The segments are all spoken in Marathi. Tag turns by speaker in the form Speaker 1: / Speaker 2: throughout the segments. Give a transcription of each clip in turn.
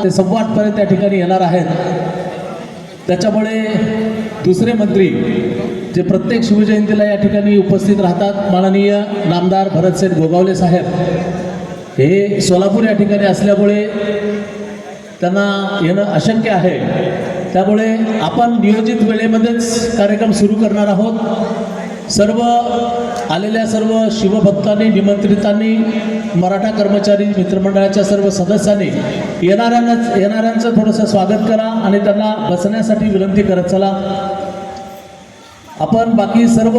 Speaker 1: ते 8:15 त्या ठिकाणी येणार आहेत. त्याच्यामुळे दुसरे मंत्री जे प्रत्येक शिवजयंतीला या ठिकाणी उपस्थित राहतात, माननीय नामदार भरतसेठ गोगावले साहेब हे सोलापूर या ठिकाणी असल्यामुळे त्यांना येणं अशक्य आहे. त्यामुळे आपण नियोजित वेळेमध्येच कार्यक्रम सुरू करणार आहोत. सर्व आलेल्या सर्व शिवभक्तांनी, निमंत्रितांनी, मराठा कर्मचारी मित्रमंडळाच्या सर्व सदस्यांनी येणाऱ्यांचं थोडंसं स्वागत करा आणि त्यांना बसण्यासाठी विनंती करत चला. आपण बाकी सर्व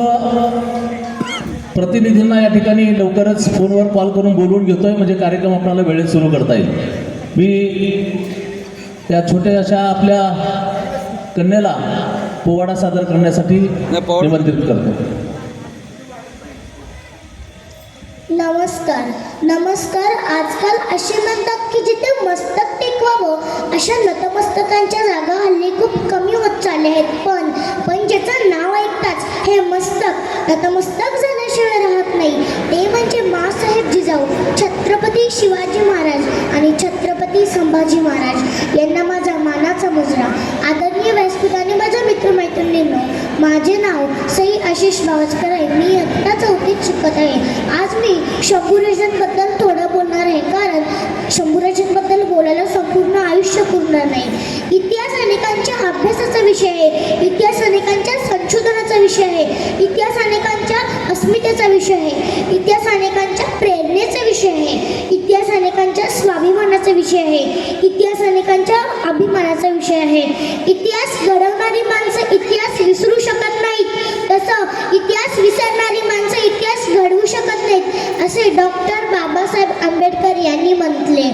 Speaker 1: प्रतिनिधींना या ठिकाणी लवकरच फोनवर कॉल करून बोलवून घेतोय, म्हणजे कार्यक्रम आपल्याला वेळेत सुरू करता येईल. मी त्या छोट्याशा आपल्या कन्येला पोवाडा सादर करण्यासाठी निमंत्रित करतो.
Speaker 2: नमस्कार. नमस्कार. आजकाल असे म्हणतात की जिथे मस्तक टेकवावं अशा नतमस्तकांच्या जागा हल्ली खूप कमी होत चालल्या आहेत. पण ज्याचं नाव ऐकताच हे मस्तक नतमस्तक झाल्याशिवाय राहत नाही, ते म्हणजे माँसाहेब जिजाऊ छत्रपती शिवाजी महाराज आणि छत्रपती संभाजी महाराज यांना माझा मानाचा मुजरा. आदरणीय व्यासपीठ आणि माझ्या मित्रमैत्रिणींनो, माझे नाव सई आशिष बावस्कर आहे. मी इयत्ता 4थीत शिकत आहे. आज मी शंभूराजांबद्दल थोडं बोलणार आहे, कारण शंभूराजांबद्दल बोलायला संपूर्ण आयुष्य पुरणार नाही. इतिहास अनेकांच्या अभ्यासाचा विषय आहे, इतिहास अनेकांच्या संशोधनाचा विषय आहे, इतिहास अनेकांच्या अस्मितेचा विषय आहे, इतिहास अनेकांच्या प्रेरणेचा विषय आहे, इतिहास अनेकांच्या स्वाभिमानाचा विषय आहे, इतिहास अनेकांच्या अभिमानाचा विषय आहे. इतिहास घडवणारी माणसं इतिहास विसरू शकत नाहीत, तसं इतिहास विसरणारी माणसं इतिहास घडवू शकत नाहीत असे डॉक्टर बाबासाहेब आंबेडकर यांनी म्हटले.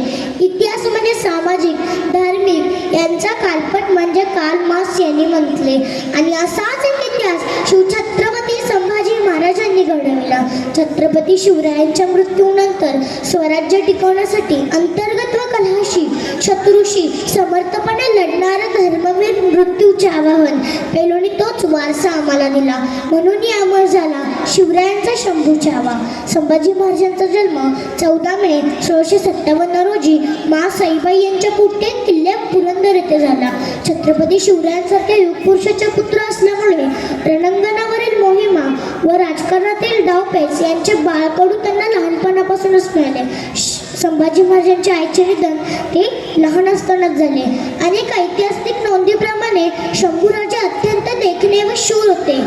Speaker 2: इतिहास म्हणजे सामाजिक, धार्मिक यांचा कालपट म्हणजे कार्ल मार्क्स यांनी म्हटले. आणि असाच एक इतिहास शिवछत्रपती संभाजी महाराजांनी घडविला. छत्रपती शिवरायांच्या मृत्यूनंतर स्वराज्य टिकवण्यासाठी अंतर्गत व कलहाशी शत्रूशी समर्थपणे लढणारा धर्मवीर मृत्यूचे आवाहन पेलोनी तोच वारसा आम्हाला दिला. म्हणून अमर झाला शिवरायांचा शंभू छावा. संभाजी महाराजांचा जन्म 14 मे 1657 रोजी मा सईबाई यांच्या पोटे किल्ले पुरंदर येथे झाला. छत्रपती शिवरायांसारख्या युगपुरुषाचे पुत्र असल्यामुळे रणांगणावरील मोहिमा व राजकारणातील डावपेच यांचे बाळकडू त्यांना लहानपणापासूनच मिळाले. संभाजी महाराजांच्या आईचे निधन ते लहान असतानाच झाले. अनेक ऐतिहासिक नोंदीप्रमाणे शंभूराजे अत्यंत देखणे व शूर होते.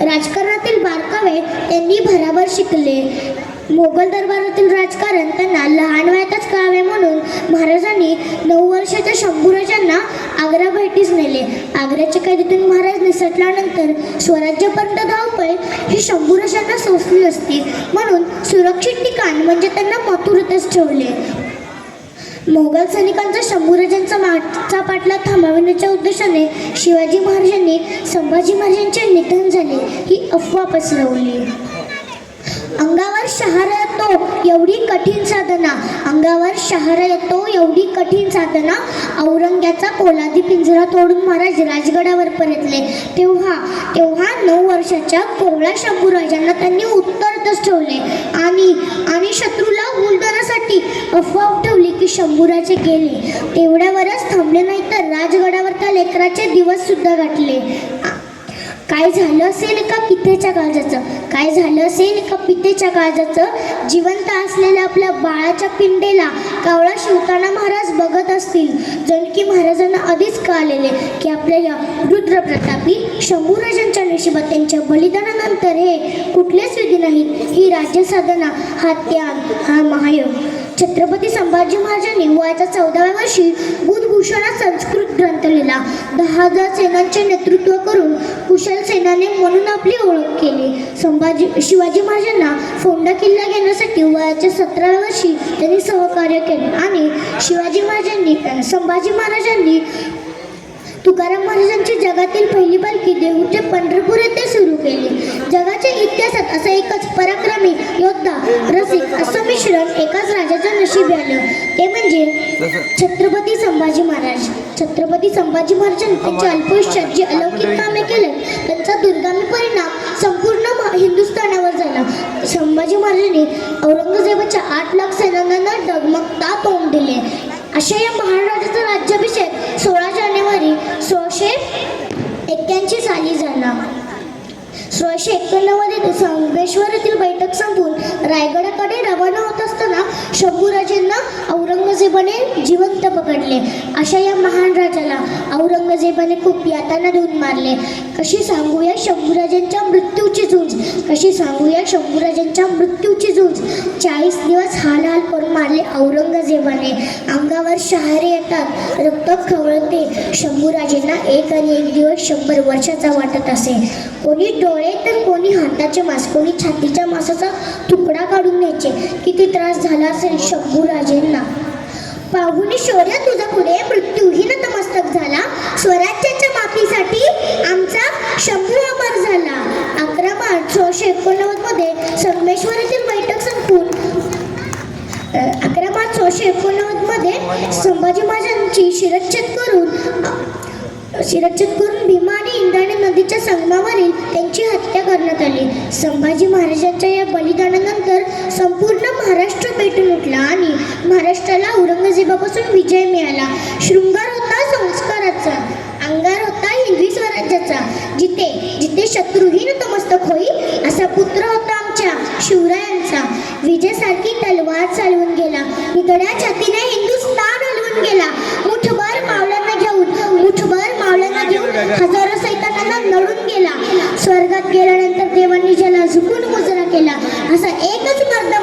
Speaker 2: राजकारणातील बारकावे त्यांनी भराभर शिकले. मोगल दरबारातील राजकारण त्यांना लहान वयातच कळावे म्हणून महाराजांनी 9 वर्षाच्या शंभूराजांना आग्रा भेटीस नेले. आग्र्याच्या कैदेतून महाराज निसटल्यानंतर स्वराज्यापर्यंत धावपळ ही शंभूराजांना सोसली असती, म्हणून सुरक्षित ठिकाण म्हणजे त्यांना मथुरेतच ठेवले. मोगल सैनिकांचा शंभूराजांचा मागचा पाठलाग थांबविण्याच्या उद्देशाने शिवाजी महाराजांनी संभाजी महाराजांचे निधन झाले ही अफवा पसरवली. अंगावर शहारा येतो एवढी कठीण साधना, अंगावर शहारा येतो एवढी कठीण साधना, औरंग्याचा पोलादी पिंजरा तोडून महाराज राजगडावर परतले. तेव्हा 9 वर्षाच्या कोवळ्या शंभूराजांना त्यांनी उत्तरच ठेवले आणि शत्रूला हुलदारासाठी अफवा उठवली की शंभूराजे गेले. तेवढ्यावरच थांबले नाही तर राजगडावर त्या लेकराचे दिवस सुद्धा गाठले. काय झालं असेल एका पितेच्या काळजाचं, काय झालं असेल एका पितेच्या काळजाचं, जिवंत असलेल्या आपल्या बाळाच्या पिंडेला कावळा शिवताना महाराज बघत असतील. जण की महाराजांना आधीच कळालेले की आपल्या या रुद्रप्रतापी शंभूराजांच्या नशिबात त्यांच्या बलिदानानंतर हे कुठलेच विधी नाहीत. ही राज्यसाधना, हा त्याग, हा महायोग. छत्रपती संभाजी महाराजांनी वयाच्या 14व्या वर्षी बुधभूषणात संस्कृत ग्रंथ लिहिला. 10,000 सेनांचे नेतृत्व करून कुशल सेनाने म्हणून आपली ओळख केली. शिवाजी महाराजांना फोंडा किल्ला घेण्यासाठी वयाच्या 17व्या वर्षी त्यांनी सहकार्य केले आणि संभाजी महाराजांनी तुकाराम महाराजांची जगातील पहिली पालखी देहू ते पंढरपूर येथे सुरू केली. जगाच्या इतिहासात असं एकच पराक्रमी योद्धा रसिक असं मिश्रण एकाच राजाच्या नशिबी आलं, ते म्हणजे छत्रपती संभाजी महाराज. छत्रपती संभाजी महाराजांनी त्यांच्या अल्पायुष्यात जे अलौकिक कामे केले त्यांचा दुर्गामी परिणाम संपूर्ण हिंदुस्थानावर झाला. संभाजी महाराजांनी औरंगजेबाच्या 8 लाख सैन्याला डगमगता तोंड दिले. अशा या महाराजाचा राज्याभिषेक 16 जानेवारी 1681 साली झाला. 1691 मध्ये संगमेश्वर येथील बैठक संपून रायगडाकडे रवाना होत असताना शंभूराजेंना औरंगजेबाने जिवंत पकडले. अशा या महान राजाला औरंगजेबाने खूप यातना देऊन मारले. कशी सांगूया शंभूराजांच्या मृत्यूची झुंज, कशी सांगूया शंभूराजांच्या मृत्यूची झुंज. 40 दिवस हाल हाल करून मारले औरंगजेबाने. अंगावर शहारे येतात, रक्त खवळते. शंभूराजेंना एक आणि एक दिवस 100 वर्षाचा वाटत असे. कोणी डोळे तर कोणी हाताचे मांस, कोणी छातीच्या मांसाचा तुकडा काढून न्यायचे. किती त्रास झाला असेल शंभूराजेंना. पाहुणी शौर्य तुझा पुढे मृत्यूही नतमस्तक झाला. स्वराज्याच्या माफीसाठी आमचा शंभू अमर झाला. 11 मार्च 1689 मध्ये संगमेश्वर येथील बैठक संपून 11 मार्च 1689 मध्ये संभाजी महाराजांची शिरच्छेद करून भीमा आणि इंद्रायणी नदीच्या संगमावरील त्यांची हत्या करण्यात आली. संभाजी महाराजांच्या या बलिदानानंतर संपूर्ण महाराष्ट्र पेटून उठला आणि महाराष्ट्राला औरंगजेबापासून विजय मिळाला. शृंगार होता संस्काराचा, अंगार होता हिंदवी स्वराज्याचा. जिथे जिथे शत्रूही नतमस्तक होई असा पुत्र होता आमच्या शिवरायांचा. विजयसारखी तलवार चालवून गेला, निधड्या छातीने हिंदुस्थान हलवून गेला. मुठभर मावळ्यांना घेऊन हजारो सैतानांना लढून गेला. स्वर्गात गेल्यानंतर देवांनी ज्याला झुकून मुजरा केला असा एकच मर्द